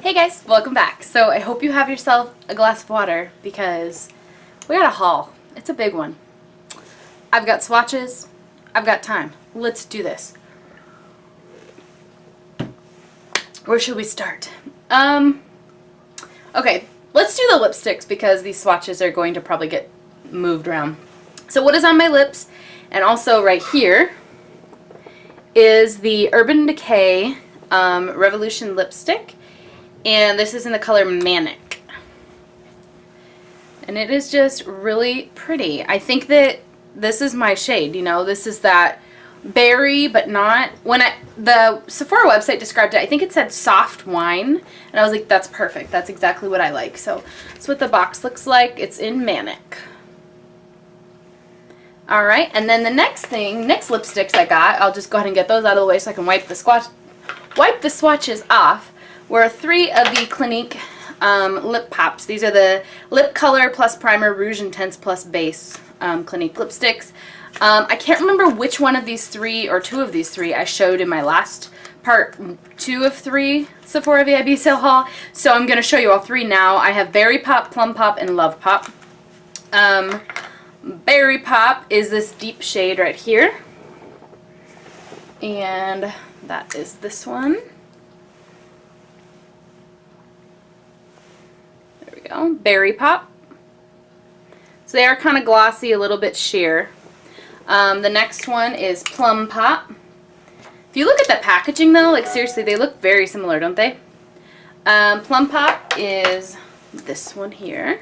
Hey guys, welcome back. So I hope you have yourself a glass of water because we got a haul. It's a big one. I've got swatches. I've got time. Let's do this. Where should we start? Okay, let's do the lipsticks because these swatches are going to probably get moved around. So what is on my lips and also right here is the Urban Decay Revolution lipstick. And this is in the color Manic. And it is just really pretty. I think that this is my shade, you know. This is that berry, but not... The Sephora website described it, I think it said soft wine. And I was like, that's perfect. That's exactly what I like. So that's what the box looks like. It's in Manic. Alright, and then the next lipsticks I got, I'll just go ahead and get those out of the way so I can wipe the swatches off, were 3 of the Clinique lip pops. These are the Lip Color plus Primer Rouge Intense plus Base Clinique lipsticks. I can't remember which one of these 3 or 2 of these 3 I showed in my last part 2 of 3 Sephora VIB sale haul, so I'm going to show you all 3 now. I have Berry Pop, Plum Pop, and Love Pop. Berry Pop is this deep shade right here, and that is this one. There we go, Berry Pop. So they are kind of glossy, a little bit sheer. The next one is Plum Pop. If you look at the packaging though, like seriously, they look very similar, don't they? Plum Pop is this one here.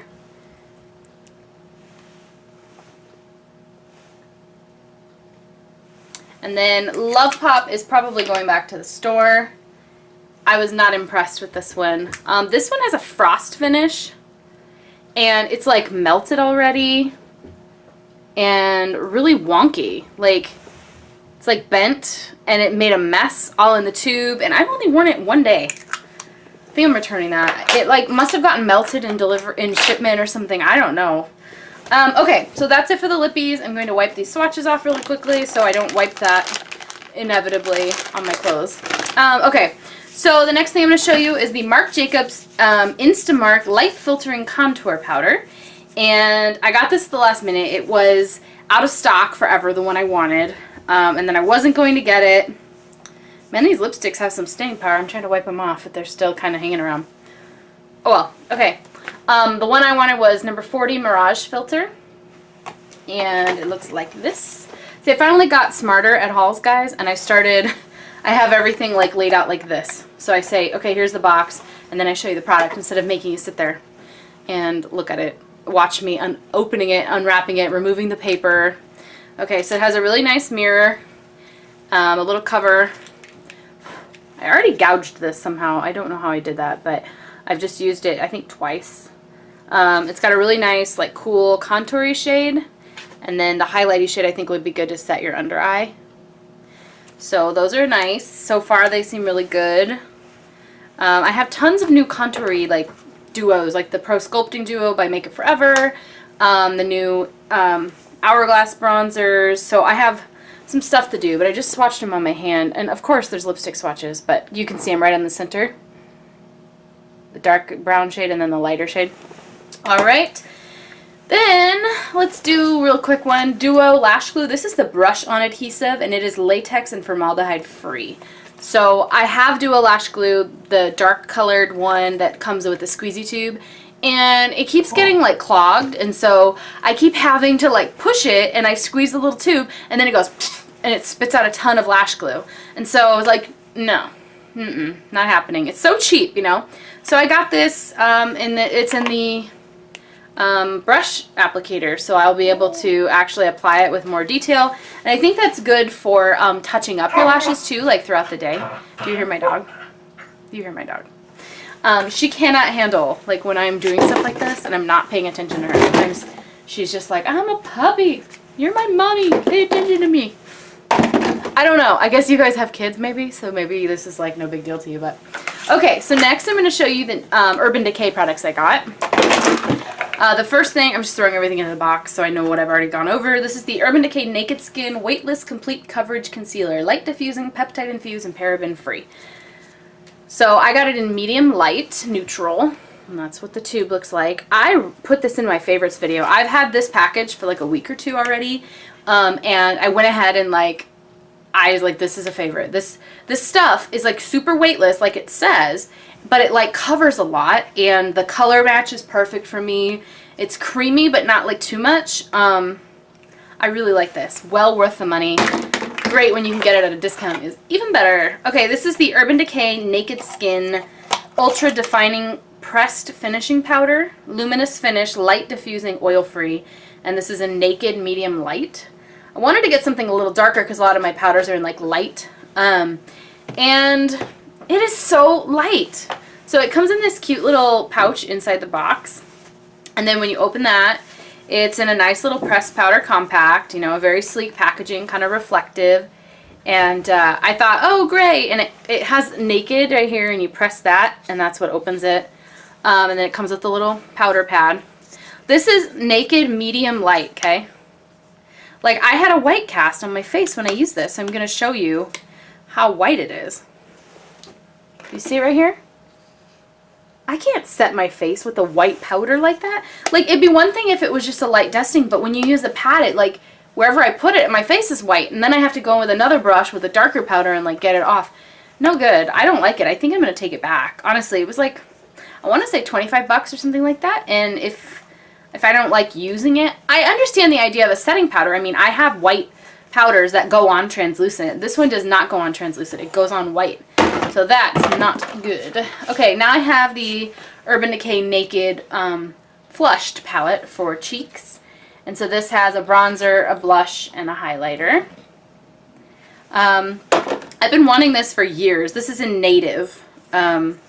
And then Love Pop is probably going back to the store. I was not impressed with this one. This one has a frost finish. And it's like melted already. And really wonky. Like, it's like bent. And it made a mess all in the tube. And I've only worn it one day. I think I'm returning that. It like must have gotten melted in shipment or something. I don't know. Okay, so that's it for the lippies. I'm going to wipe these swatches off really quickly so I don't wipe that inevitably on my clothes. Okay, so the next thing I'm going to show you is the Marc Jacobs Instamark Light Filtering Contour Powder. And I got this at the last minute. It was out of stock forever, the one I wanted. And then I wasn't going to get it. Man, these lipsticks have some staying power. I'm trying to wipe them off, but they're still kind of hanging around. Oh well, okay. The one I wanted was number 40 Mirage Filter, and it looks like this. See, I finally got smarter at hauls, guys, and I have everything like laid out like this. So I say, okay, here's the box, and then I show you the product instead of making you sit there and look at it. Watch me opening it, unwrapping it, removing the paper. Okay, so it has a really nice mirror, a little cover. I already gouged this somehow. I don't know how I did that, but I've just used it, I think, twice. It's got a really nice, like, cool contoury shade. And then the highlighty shade I think would be good to set your under eye. So those are nice. So far they seem really good. I have tons of new contoury, like, duos, like the Pro Sculpting Duo by Make It Forever. The new Hourglass bronzers. So I have some stuff to do, but I just swatched them on my hand. And of course there's lipstick swatches, but you can see them right in the center. The dark brown shade and then the lighter shade. Alright, then let's do a real quick one. Duo Lash Glue. This is the brush-on adhesive, and it is latex and formaldehyde free. So I have Duo Lash Glue, the dark colored one that comes with the squeezy tube, and it keeps getting like clogged, and so I keep having to like push it, and I squeeze the little tube, and then it goes, and it spits out a ton of lash glue. And so I was like, no. Not happening. It's so cheap, you know. So I got this, it's in the brush applicator, so I'll be able to actually apply it with more detail. And I think that's good for touching up your lashes too, like throughout the day. Do you hear my dog? You hear my dog. She cannot handle like when I'm doing stuff like this and I'm not paying attention to her. Sometimes she's just like, I'm a puppy. You're my mommy. Pay attention to me. I don't know. I guess you guys have kids maybe, so maybe this is like no big deal to you, but okay, so next I'm going to show you the Urban Decay products I got. The first thing, I'm just throwing everything in the box so I know what I've already gone over. This is the Urban Decay Naked Skin Weightless Complete Coverage Concealer. Light diffusing, peptide infused, and paraben free. So I got it in medium light, neutral, and that's what the tube looks like. I put this in my favorites video. I've had this package for like a week or two already, and I went ahead and like, I was like, this is a favorite. This stuff is like super weightless, like it says, but it like covers a lot, and the color match is perfect for me. It's creamy, but not like too much. I really like this. Well worth the money. Great when you can get it at a discount is even better. Okay, this is the Urban Decay Naked Skin Ultra Defining Pressed Finishing Powder. Luminous finish, light diffusing, oil free. And this is a naked medium light. I wanted to get something a little darker because a lot of my powders are in like light. And it is so light. So it comes in this cute little pouch inside the box. And then when you open that, it's in a nice little pressed powder compact, you know, a very sleek packaging, kind of reflective. And I thought, oh, great. And it has naked right here, and you press that, and that's what opens it. And then it comes with a little powder pad. This is naked medium light, okay? Like, I had a white cast on my face when I used this. So I'm going to show you how white it is. You see it right here? I can't set my face with a white powder like that. Like, it'd be one thing if it was just a light dusting, but when you use the pad, it, like, wherever I put it, my face is white. And then I have to go in with another brush with a darker powder and, like, get it off. No good. I don't like it. I think I'm going to take it back. Honestly, it was, like, I want to say 25 bucks or something like that. And if I don't like using it, I understand the idea of a setting powder. I mean, I have white powders that go on translucent. This one does not go on translucent. It goes on white. So that's not good. Okay, now I have the Urban Decay Naked Flushed palette for cheeks. And so this has a bronzer, a blush, and a highlighter. I've been wanting this for years. This is in Native. And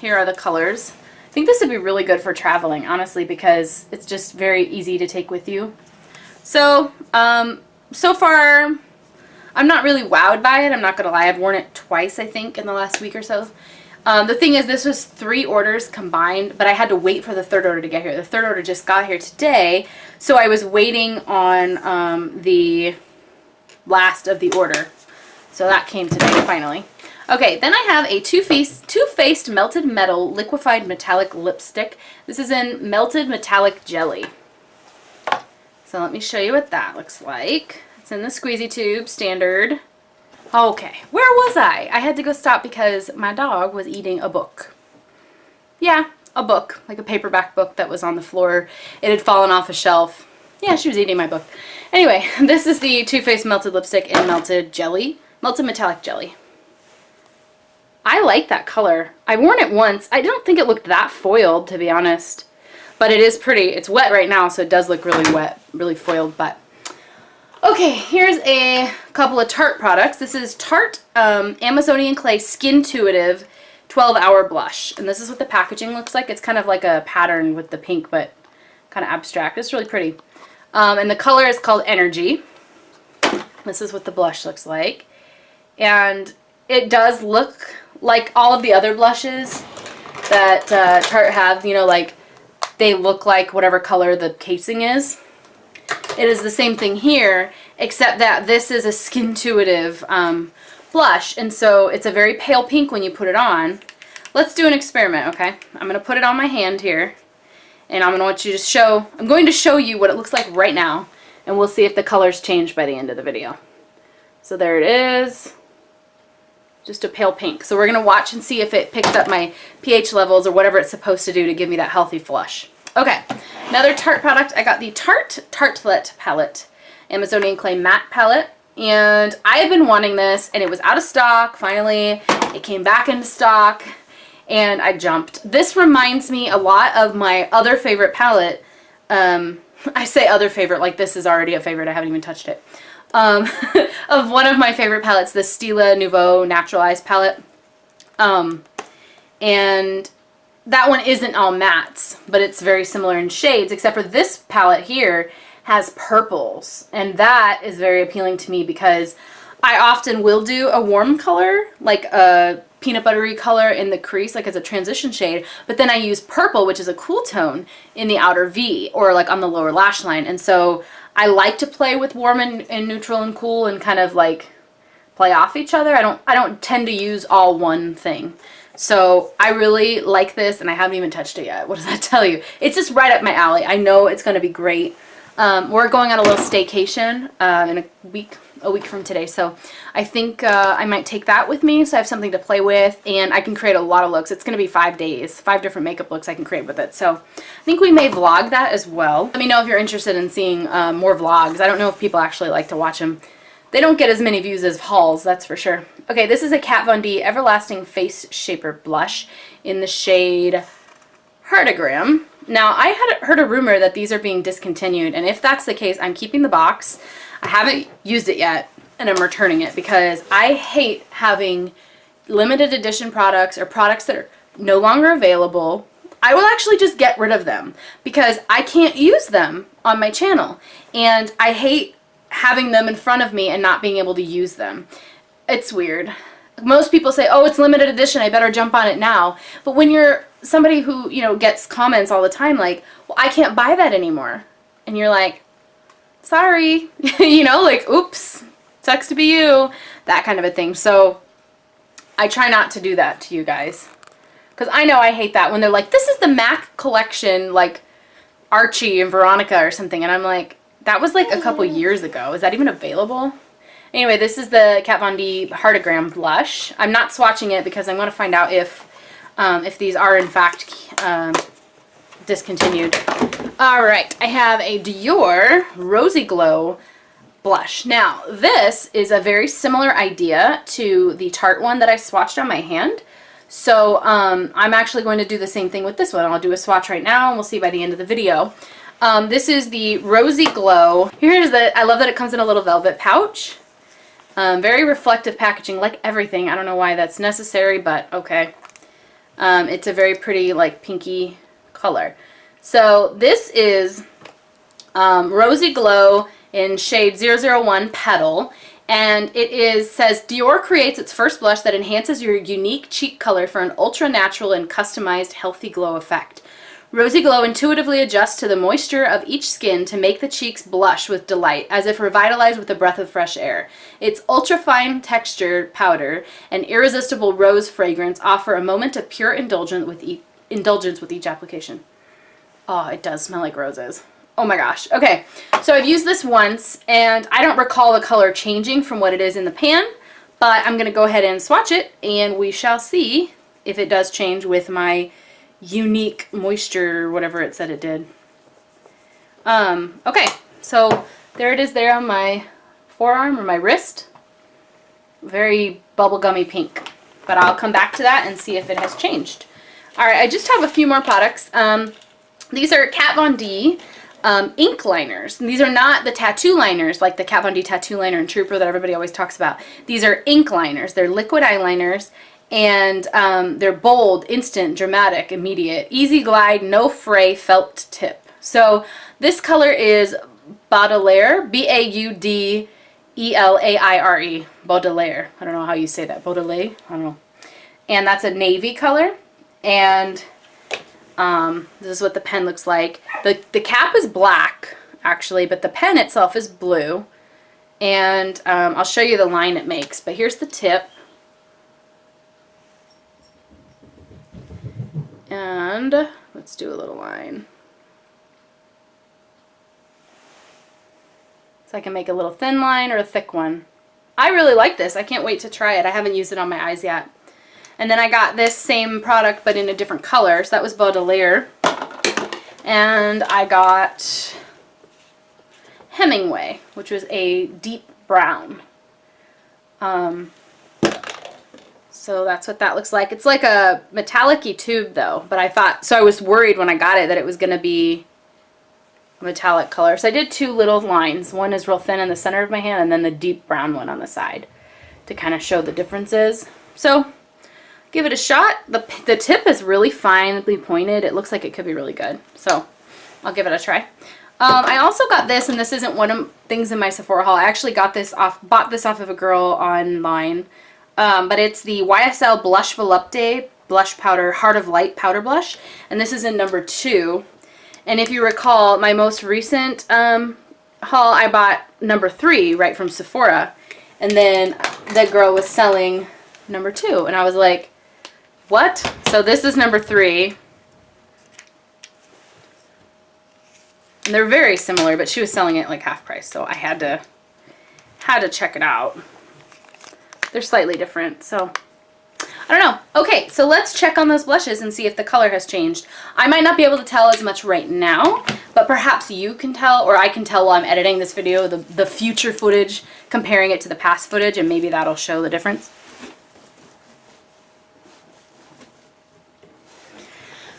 here are the colors. I think this would be really good for traveling, honestly, because it's just very easy to take with you. So, so far, I'm not really wowed by it. I'm not going to lie. I've worn it twice, I think, in the last week or so. The thing is, this was 3 orders combined, but I had to wait for the 3rd order to get here. The 3rd order just got here today, so I was waiting on the last of the order. So that came today, finally. Okay, then I have a Too Faced Melted Metal Liquefied Metallic Lipstick. This is in Melted Metallic Jelly. So let me show you what that looks like. It's in the squeezy tube, standard. Okay, where was I? I had to go stop because my dog was eating a book. Yeah, a book, like a paperback book that was on the floor. It had fallen off a shelf. Yeah, she was eating my book. Anyway, this is the Too Faced Melted Lipstick in Melted Jelly, Melted Metallic Jelly. I like that color. I've worn it once. I don't think it looked that foiled, to be honest. But it is pretty. It's wet right now, so it does look really wet, really foiled, but... Okay, here's a couple of Tarte products. This is Tarte Amazonian Clay Skintuitive 12-Hour Blush. And this is what the packaging looks like. It's kind of like a pattern with the pink, but kind of abstract. It's really pretty. And the color is called Energy. This is what the blush looks like. And it does look like all of the other blushes that Tarte have. You know, like they look like whatever color the casing is. It is the same thing here, except that this is a Skintuitive blush, and so it's a very pale pink when you put it on. Let's do an experiment, okay? I'm going to put it on my hand here, and I'm going to show you what it looks like right now, and we'll see if the colors change by the end of the video. So there it is. Just a pale pink. So we're going to watch and see if it picks up my pH levels or whatever it's supposed to do to give me that healthy flush. Okay, another Tarte product. I got the Tarte Tartelette palette, Amazonian Clay Matte palette, and I have been wanting this, and it was out of stock. Finally, it came back into stock, and I jumped. This reminds me a lot of my other favorite palette. I say other favorite, like this is already a favorite. I haven't even touched it. Of one of my favorite palettes, the Stila Nouveau Naturalized palette, and that one isn't all mattes, but it's very similar in shades, except for this palette here has purples, and that is very appealing to me because I often will do a warm color, like a peanut buttery color in the crease, like as a transition shade, but then I use purple, which is a cool tone, in the outer V, or like on the lower lash line, and so I like to play with warm and neutral and cool and kind of like play off each other. I don't tend to use all one thing. So I really like this, and I haven't even touched it yet. What does that tell you? It's just right up my alley. I know it's going to be great. We're going on a little staycation in a week from today, so I think I might take that with me so I have something to play with, and I can create a lot of looks. It's going to be 5 days, 5 different makeup looks I can create with it, so I think we may vlog that as well. Let me know if you're interested in seeing more vlogs. I don't know if people actually like to watch them. They don't get as many views as hauls, that's for sure. Okay, this is a Kat Von D Everlasting Face Shaper Blush in the shade Heartagram. Now, I had heard a rumor that these are being discontinued, and if that's the case, I'm keeping the box. I haven't used it yet, and I'm returning it because I hate having limited edition products or products that are no longer available. I will actually just get rid of them because I can't use them on my channel, and I hate having them in front of me and not being able to use them. It's weird. Most people say, oh, it's limited edition, I better jump on it now. But when you're somebody who, you know, gets comments all the time like, well, I can't buy that anymore. And you're like, sorry, you know, like, oops, sucks to be you, that kind of a thing. So I try not to do that to you guys. Because I know I hate that when they're like, this is the MAC collection, like Archie and Veronica or something. And I'm like, that was like a couple years ago. Is that even available? Anyway, this is the Kat Von D Heartagram blush. I'm not swatching it because I'm going to find out if these are in fact discontinued. Alright, I have a Dior Rosy Glow blush. Now, this is a very similar idea to the Tarte one that I swatched on my hand. So I'm actually going to do the same thing with this one. I'll do a swatch right now and we'll see by the end of the video. This is the Rosy Glow. Here's the, I love that it comes in a little velvet pouch. Very reflective packaging, like everything. I don't know why that's necessary, but okay. It's a very pretty, like, pinky color. So this is Rosy Glow in shade 001 Petal. And it says, Dior creates its first blush that enhances your unique cheek color for an ultra-natural and customized healthy glow effect. Rosy Glow intuitively adjusts to the moisture of each skin to make the cheeks blush with delight, as if revitalized with a breath of fresh air. Its ultra-fine textured powder and irresistible rose fragrance offer a moment of pure indulgence with each application. Oh, it does smell like roses. Oh my gosh. Okay, so I've used this once, and I don't recall the color changing from what it is in the pan, but I'm going to go ahead and swatch it, and we shall see if it does change with my unique moisture, whatever it said it did. Okay, so there it is there on my forearm or my wrist. Very bubblegummy pink, but I'll come back to that and see if it has changed. Alright, I just have a few more products. These are Kat Von D ink liners. And these are not the tattoo liners like the Kat Von D tattoo liner and Trooper that everybody always talks about. These are ink liners. They're liquid eyeliners. And they're bold, instant, dramatic, immediate, easy glide, no fray, felt tip. So this color is Baudelaire, B-A-U-D-E-L-A-I-R-E, Baudelaire. I don't know how you say that, Baudelaire, I don't know. And that's a navy color, and this is what the pen looks like. The cap is black, actually, but the pen itself is blue. And I'll show you the line it makes, but here's the tip. And let's do a little line. So I can make a little thin line or a thick one. I really like this. I can't wait to try it. I haven't used it on my eyes yet. And then I got this same product but in a different color. So that was Baudelaire. And I got Hemingway, which was a deep brown. So that's what that looks like. It's like a metallic-y tube though, but I thought, so I was worried when I got it that it was going to be a metallic color. So I did two little lines. One is real thin in the center of my hand and then the deep brown one on the side to kind of show the differences. So give it a shot. The tip is really finely pointed. It looks like it could be really good. So I'll give it a try. I also got this, and this isn't one of the things in my Sephora haul. I actually bought this off of a girl online. But it's the YSL Blush Volupte Blush Powder Heart of Light Powder Blush. And this is in number 2. And if you recall, my most recent haul, I bought number 3 right from Sephora. And then that girl was selling number 2. And I was like, what? So this is number 3. And they're very similar, but she was selling it like half price. So I had to check it out. They're slightly different, so I don't know. Okay, so let's check on those blushes and see if the color has changed. I might not be able to tell as much right now, but perhaps you can tell, or I can tell while I'm editing this video, the future footage, comparing it to the past footage, and maybe that'll show the difference.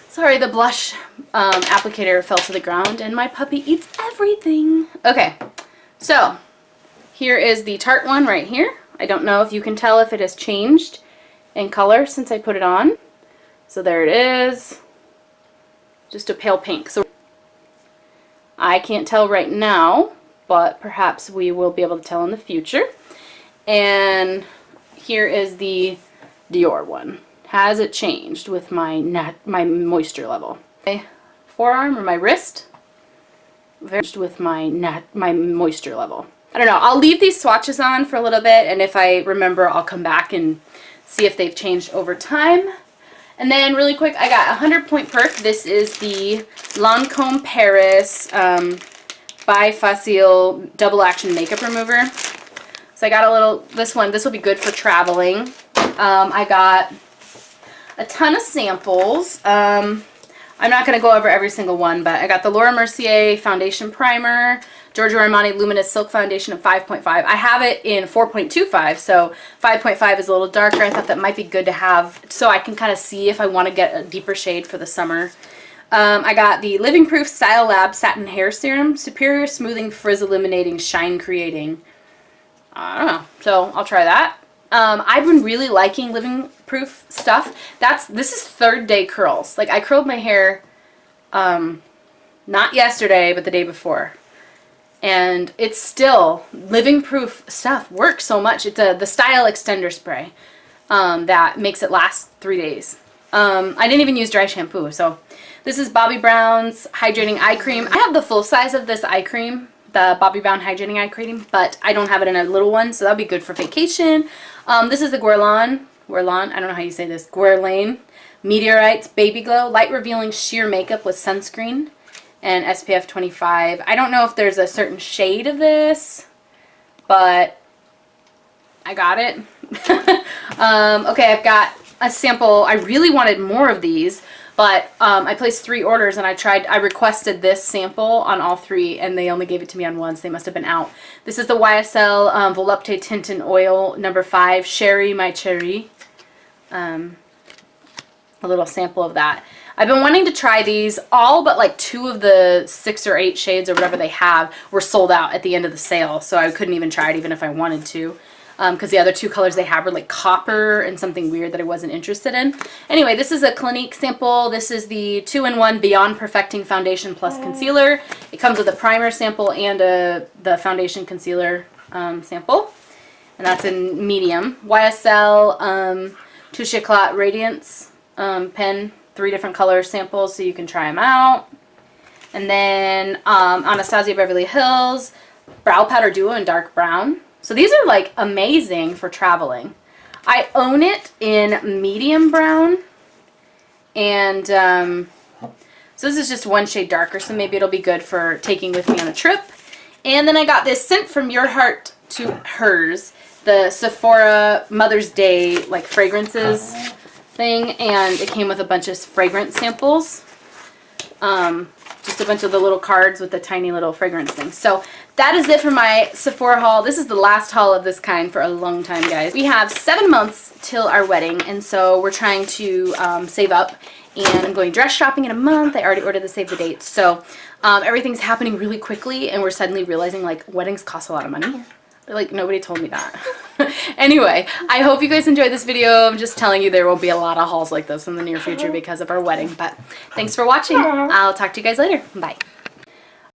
Sorry, the blush applicator fell to the ground, and my puppy eats everything. Okay, so here is the Tarte one right here. I don't know if you can tell if it has changed in color since I put it on. So there it is. Just a pale pink. So I can't tell right now, but perhaps we will be able to tell in the future. And here is the Dior one. Has it changed with my moisture level? My forearm or my wrist? With my moisture level. I don't know. I'll leave these swatches on for a little bit, and if I remember, I'll come back and see if they've changed over time. And then really quick, I got 100 Point Perk. This is the Lancome Paris Bifacile Double Action Makeup Remover. So I got a little, this will be good for traveling. I got a ton of samples. I'm not going to go over every single one, but I got the Laura Mercier Foundation Primer, Giorgio Armani Luminous Silk Foundation of 5.5. I have it in 4.25, so 5.5 is a little darker. I thought that might be good to have so I can kind of see if I want to get a deeper shade for the summer. I got the Living Proof Style Lab Satin Hair Serum, Superior Smoothing, Frizz Eliminating, Shine Creating. I don't know, so I'll try that. I've been really liking Living Proof stuff. This is 3rd day curls. Like, I curled my hair not yesterday, but the day before. And it's still, Living Proof stuff works so much. It's the Style Extender Spray that makes it last 3 days. I didn't even use dry shampoo. So this is Bobbi Brown's Hydrating Eye Cream. I have the full size of this eye cream, the Bobbi Brown Hydrating Eye Cream, but I don't have it in a little one, so that'll be good for vacation. This is the Guerlain, I don't know how you say this, Guerlain Meteorites Baby Glow Light Revealing Sheer Makeup with Sunscreen and SPF 25. I don't know if there's a certain shade of this, but I got it. Okay, I've got a sample. I really wanted more of these, but I placed 3 orders, and I requested this sample on all 3, and they only gave it to me on one, so they must have been out. This is the YSL Volupte Tint and Oil number 5, Sherry My Cherry. A little sample of that. I've been wanting to try these. All but like 2 of the 6 or 8 shades or whatever they have were sold out at the end of the sale, so I couldn't even try it even if I wanted to. Because the other 2 colors they have were like copper and something weird that I wasn't interested in. Anyway, this is a Clinique sample. This is the 2-in-1 Beyond Perfecting Foundation Plus Concealer. It comes with a primer sample and the foundation concealer sample. And that's in medium. YSL Touche Éclat Radiance pen. 3 different color samples so you can try them out. And then Anastasia Beverly Hills Brow Powder Duo in dark brown. So these are like amazing for traveling. I own it in medium brown, and so this is just 1 shade darker, so maybe it'll be good for taking with me on a trip. And then I got this Scent From Your Heart to Hers, the Sephora Mother's Day like fragrances thing, and it came with a bunch of fragrance samples. Just a bunch of the little cards with the tiny little fragrance things. So that is it for my Sephora haul. This is the last haul of this kind for a long time, guys. We have 7 months till our wedding, and so we're trying to save up, and I'm going dress shopping in a month. I already ordered the save the dates. So everything's happening really quickly, and we're suddenly realizing like weddings cost a lot of money. Like, nobody told me that. Anyway, I hope you guys enjoyed this video. I'm just telling you there will be a lot of hauls like this in the near future because of our wedding. But thanks for watching. I'll talk to you guys later. Bye.